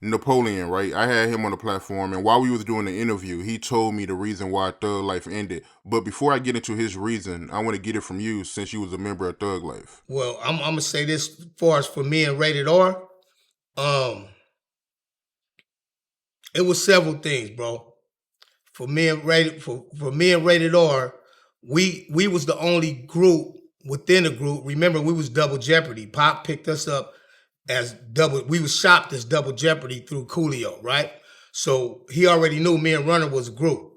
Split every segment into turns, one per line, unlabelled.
Napoleon, right? I had him on the platform, and while we was doing the interview, he told me the reason why Thug Life ended. But before I get into his reason, I want to get it from you since you was a member of Thug Life.
Well, I'm gonna say this as far as for me and Rated R. Um, it was several things, bro. For me and Rated R, we was the only group within the group. Remember, we was Double Jeopardy. Pop picked us up as double. We was shopped as Double Jeopardy through Coolio, right? So he already knew me and Runner was a group.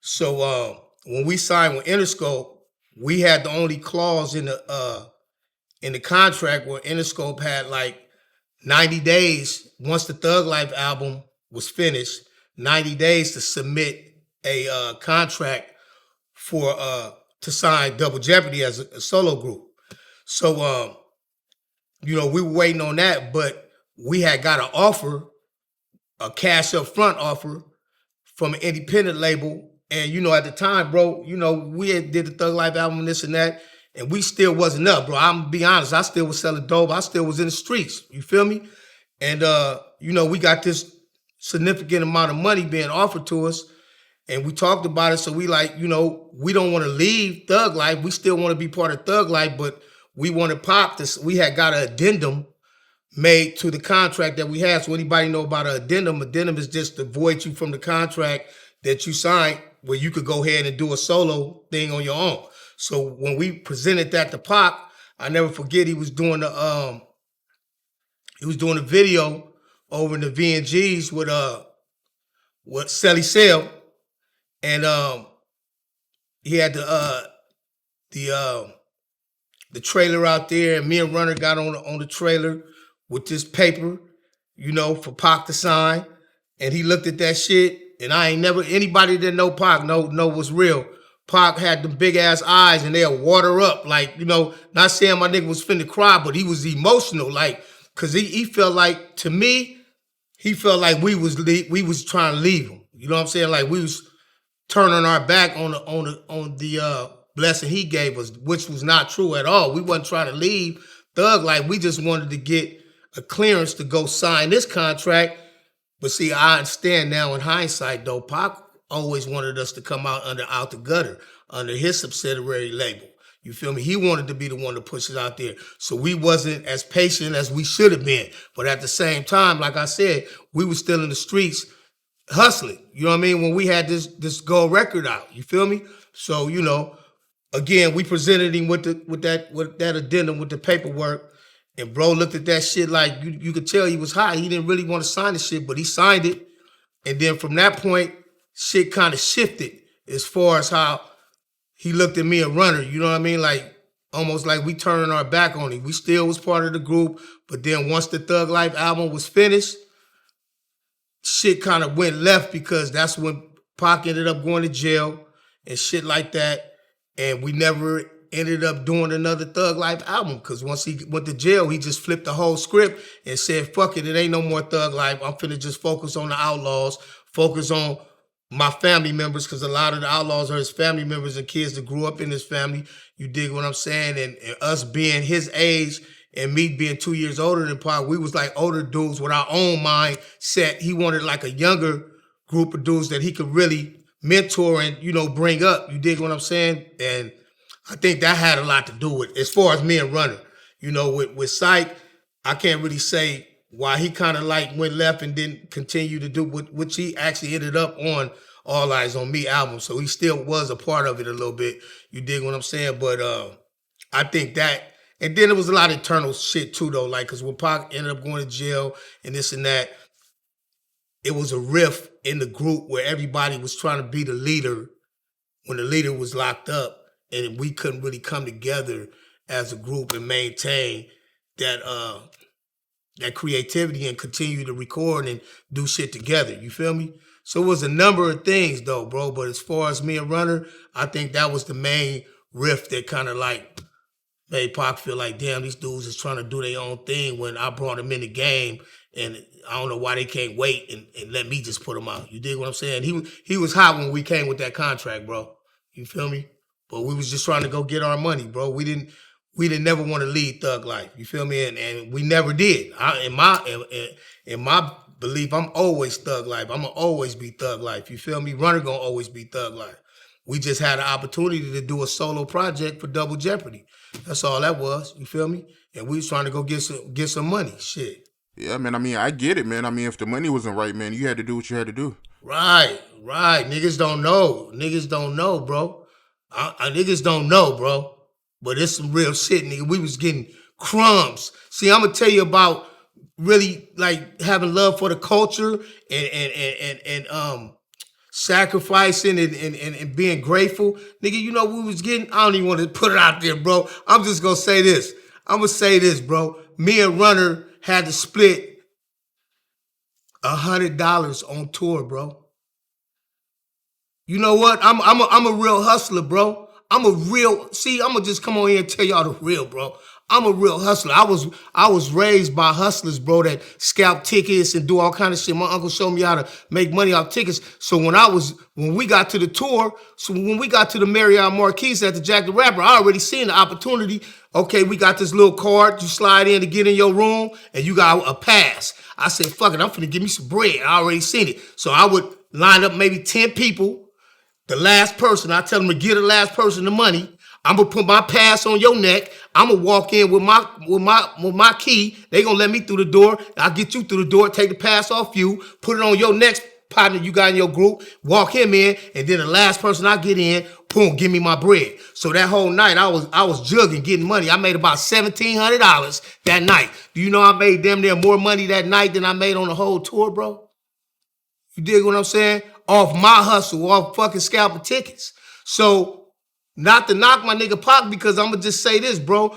So when we signed with Interscope, we had the only clause in the contract where Interscope had like 90 days once the Thug Life album was finished, 90 days to submit a contract for to sign Double Jeopardy as a solo group. So we were waiting on that, but we had got an offer, a cash up front offer from an independent label. And at the time, bro, we had did the Thug Life album and this and that, and we still wasn't up, bro. I'm gonna be honest, I still was selling dope. I still was in the streets. You feel me? And we got this significant amount of money being offered to us, and we talked about it. So we like, we don't want to leave Thug Life. We still want to be part of Thug Life, but we want to pop this. We had got an addendum made to the contract that we had. So anybody know about an addendum? Addendum is just to void you from the contract that you signed, where you could go ahead and do a solo thing on your own. So when we presented that to Pac, I never forget he was doing the video over in the VNGs with Selly Sell, and he had the trailer out there, and me and Runner got on the trailer with this paper, for Pac to sign, and he looked at that shit, and I ain't never, anybody that know Pac know what's real. Pac had them big ass eyes, and they'll water up, like, not saying my nigga was finna cry, but he was emotional, like, cause he felt like, to me, he felt like we was trying to leave him. You know what I'm saying? Like we was turning our back on the blessing he gave us, which was not true at all. We wasn't trying to leave Thug Life. We just wanted to get a clearance to go sign this contract. But see, I understand now in hindsight, though, Pac always wanted us to come out the gutter, under his subsidiary label. You feel me? He wanted to be the one to push it out there. So we wasn't as patient as we should have been. But at the same time, like I said, we were still in the streets hustling. You know what I mean? When we had this gold record out. You feel me? So, again, we presented him with that addendum, with the paperwork. And bro looked at that shit like you could tell he was hot. He didn't really want to sign the shit, but he signed it. And then from that point, shit kind of shifted as far as how he looked at me and Runner. You know what I mean? Like almost like we turning our back on him. We still was part of the group, but then once the Thug Life album was finished, shit kind of went left, because that's when Pac ended up going to jail and shit like that. And we never ended up doing another Thug Life album, because once he went to jail, he just flipped the whole script and said, fuck it ain't no more Thug Life. I'm finna just focus on the Outlaws, focus on my family members, because a lot of the Outlaws are his family members and kids that grew up in his family. You dig what I'm saying? And us being his age and me being 2 years older than Pac, we was like older dudes with our own mindset. He wanted like a younger group of dudes that he could really mentor and, bring up. You dig what I'm saying? And I think that had a lot to do with, as far as me and Runner. With Syke, I can't really say why he kind of like went left and didn't continue to do which he actually ended up on All Eyes on Me album. So he still was a part of it a little bit. You dig what I'm saying? But I think that, and then it was a lot of internal shit too, though. Like, because when Pac ended up going to jail and this and that, it was a rift in the group where everybody was trying to be the leader when the leader was locked up, and we couldn't really come together as a group and maintain that creativity and continue to record and do shit together. You feel me? So it was a number of things though, bro. But as far as me and Runner, I think that was the main rift that kind of like made Pac feel like, damn, these dudes is trying to do their own thing when I brought them in the game, and I don't know why they can't wait and let me just put them out. You dig what I'm saying? He was hot when we came with that contract, bro. You feel me? But we was just trying to go get our money, bro. We didn't never want to lead Thug Life. You feel me? And we never did. In my belief. I'm always thug life. I'm gonna always be thug life. You feel me? Runner gonna always be thug life. We just had an opportunity to do a solo project for Double Jeopardy. That's all that was. You feel me? And we was trying to go get some money. Shit.
Yeah, man. I mean, I get it, man. I mean, if the money wasn't right, man, you had to do what you had to do.
Right, right. Niggas don't know. Niggas don't know, bro. Niggas don't know, bro. But it's some real shit, nigga. We was getting crumbs. See, I'm gonna tell you about really like having love for the culture and sacrificing and being grateful. Nigga, you know we was getting, I don't even want to put it out there, bro. I'm just gonna say this. I'm gonna say this, bro. Me and Runner had to split $100 on tour, bro. You know what? I'm a real hustler, bro. I'm gonna just come on here and tell y'all the real, bro. I'm a real hustler. I was raised by hustlers, bro, that scalp tickets and do all kind of shit. My uncle showed me how to make money off tickets. So when we got to the tour, so when we got to the Marriott Marquis at the Jack the Rapper, I already seen the opportunity. Okay, we got this little card. You slide in to get in your room, and you got a pass. I said, fuck it, I'm finna give me some bread. I already seen it. So I would line up maybe 10 people. The last person, I tell them to give the last person the money. I'm gonna put my pass on your neck. I'm gonna walk in with my key. They gonna let me through the door. I'll get you through the door, take the pass off you, put it on your next partner you got in your group, walk him in, and then the last person I get in, boom, give me my bread. So that whole night I was jugging, getting money. I made about $1,700 that night. Do you know I made damn near more money that night than I made on the whole tour, bro? You dig what I'm saying? Off my hustle, off fucking scalping tickets. So, not to knock my nigga Pac, because I'm gonna just say this, bro.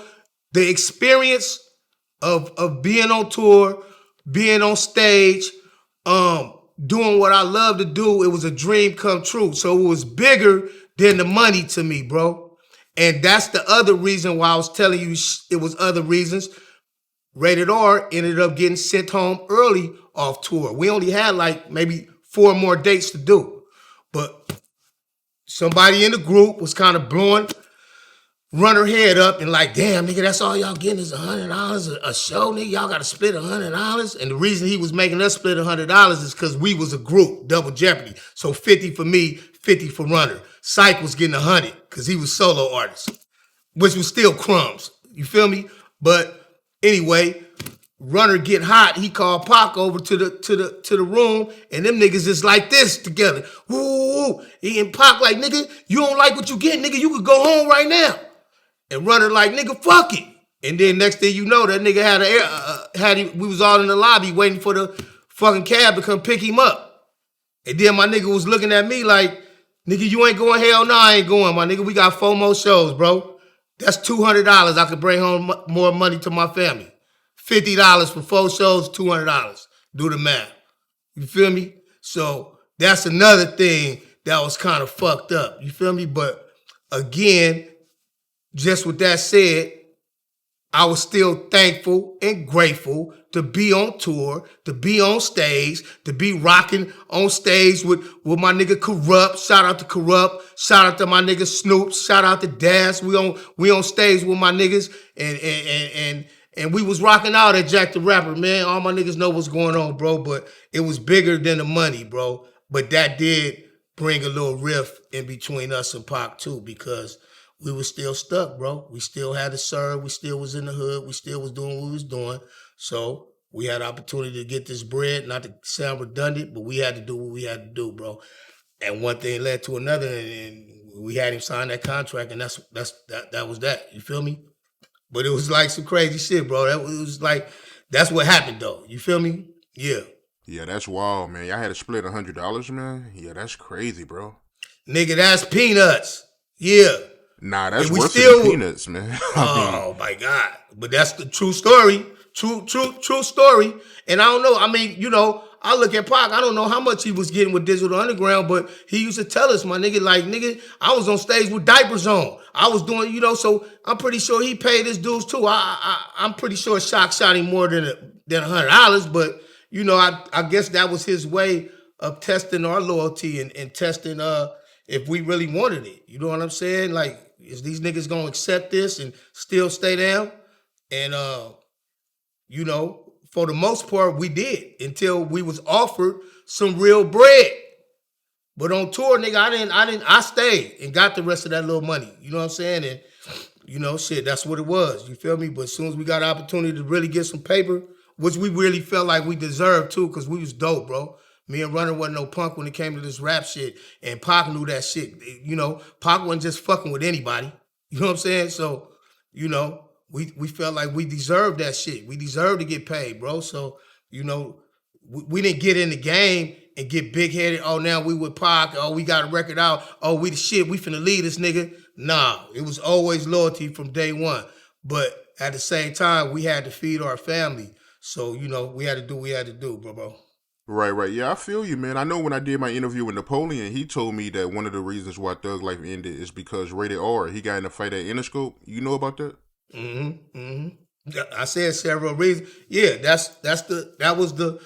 The experience of being on tour, being on stage, doing what I love to do, it was a dream come true. So it was bigger than the money to me, bro. And that's the other reason why I was telling you it was other reasons. Rated R ended up getting sent home early off tour. We only had like maybe 4 more dates to do. But somebody in the group was kind of blowing Runner head up and like, damn, nigga, that's all y'all getting is $100 a show, nigga. Y'all got to split $100. And the reason he was making us split $100 is because we was a group, Double Jeopardy. So 50 for me, 50 for Runner. Syke was getting 100 because he was solo artist, which was still crumbs. You feel me? But anyway, Runner get hot. He called Pac over to the room, and them niggas is like this together. Woo! He and Pac like, nigga, you don't like what you get, nigga. You could go home right now. And Runner like, nigga, fuck it. And then next thing you know, that nigga we was all in the lobby waiting for the fucking cab to come pick him up. And then my nigga was looking at me like, nigga, you ain't going? Hell no, I ain't going, my nigga. We got 4 more shows, bro. That's $200. I could bring home more money to my family. $50 for 4 shows, $200. Do the math. You feel me? So that's another thing that was kind of fucked up. You feel me? But again, just with that said, I was still thankful and grateful to be on tour, to be on stage, to be rocking on stage with my nigga Corrupt. Shout out to Corrupt. Shout out to my nigga Snoop. Shout out to Das. We on stage with my niggas and we was rocking out at Jack the Rapper, man. All my niggas know what's going on, bro. But it was bigger than the money, bro. But that did bring a little rift in between us and Pac too, because we was still stuck, bro. We still had to serve. We still was in the hood. We still was doing what we was doing. So we had opportunity to get this bread. Not to sound redundant, but we had to do what we had to do, bro. And one thing led to another, and we had him sign that contract, and that was that. You feel me? But it was like some crazy shit, bro. It was like, that's what happened, though. You feel me? Yeah.
Yeah, that's wild, man. Y'all had to split $100, man. Yeah, that's crazy, bro.
Nigga, that's peanuts. Yeah.
Nah, that's worse than peanuts, man.
Oh my God. But that's the true story. True story. And I don't know. I mean, you know, I look at Pac, I don't know how much he was getting with Digital Underground, but he used to tell us, my nigga, like, nigga, I was on stage with diapers on. I was doing, you know, so I'm pretty sure he paid his dues too. I'm pretty sure Shock shot him more than $100, but, you know, I guess that was his way of testing our loyalty and testing if we really wanted it. You know what I'm saying? Like, is these niggas gonna accept this and still stay down? And you know, for the most part, we did until we was offered some real bread. But on tour, nigga, I stayed and got the rest of that little money. You know what I'm saying? And shit, that's what it was. You feel me? But as soon as we got an opportunity to really get some paper, which we really felt like we deserved too, because we was dope, bro. Me and Runner wasn't no punk when it came to this rap shit, and Pac knew that shit. Pac wasn't just fucking with anybody. You know what I'm saying? So, we felt like we deserved that shit. We deserved to get paid, bro. So, we didn't get in the game and get big headed. Oh, now we with Pac. Oh, we got a record out. Oh, we the shit. We finna lead this nigga. Nah, it was always loyalty from day one. But at the same time, we had to feed our family. So, we had to do what we had to do, bro.
Right, right. Yeah, I feel you, man. I know when I did my interview with Napoleon, he told me that one of the reasons why Thug Life ended is because Rated R, he got in a fight at Interscope. You know about that?
I said several reasons. Yeah, that was the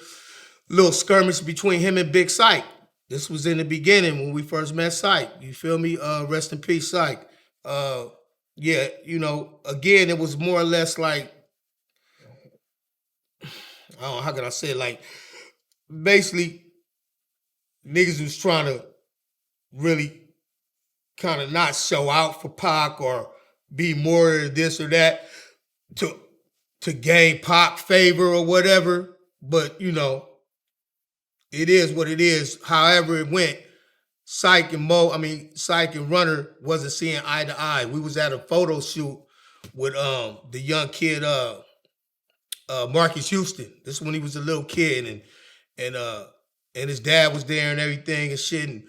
little skirmish between him and Big Syke. This was in the beginning when we first met Syke. You feel me? Rest in peace, Syke. Yeah, again, it was more or less like, I don't know, how can I say it? Like, basically, niggas was trying to really kind of not show out for Pac or be more than this or that to gain Pac favor or whatever. But, it is what it is. However it went, Syke and Runner wasn't seeing eye to eye. We was at a photo shoot with the young kid Marcus Houston. This is when he was a little kid, and his dad was there and everything and shit. And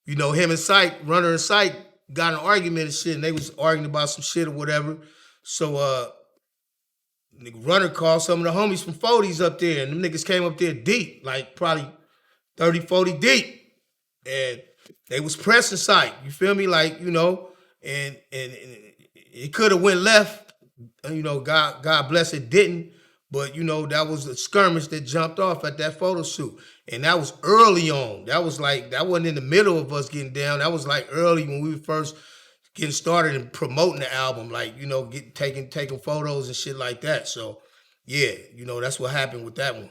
him and Runner and Syke got an argument and shit, and they was arguing about some shit or whatever. So Runner called some of the homies from 40s up there, and them niggas came up there deep, like probably 30, 40 deep. And they was pressing Syke, you feel me? Like, and it could have went left. God bless it didn't. But that was a skirmish that jumped off at that photo shoot. And that was early on. That wasn't in the middle of us getting down. That was like early when we were first getting started and promoting the album, like, taking photos and shit like that. So yeah, that's what happened with that one.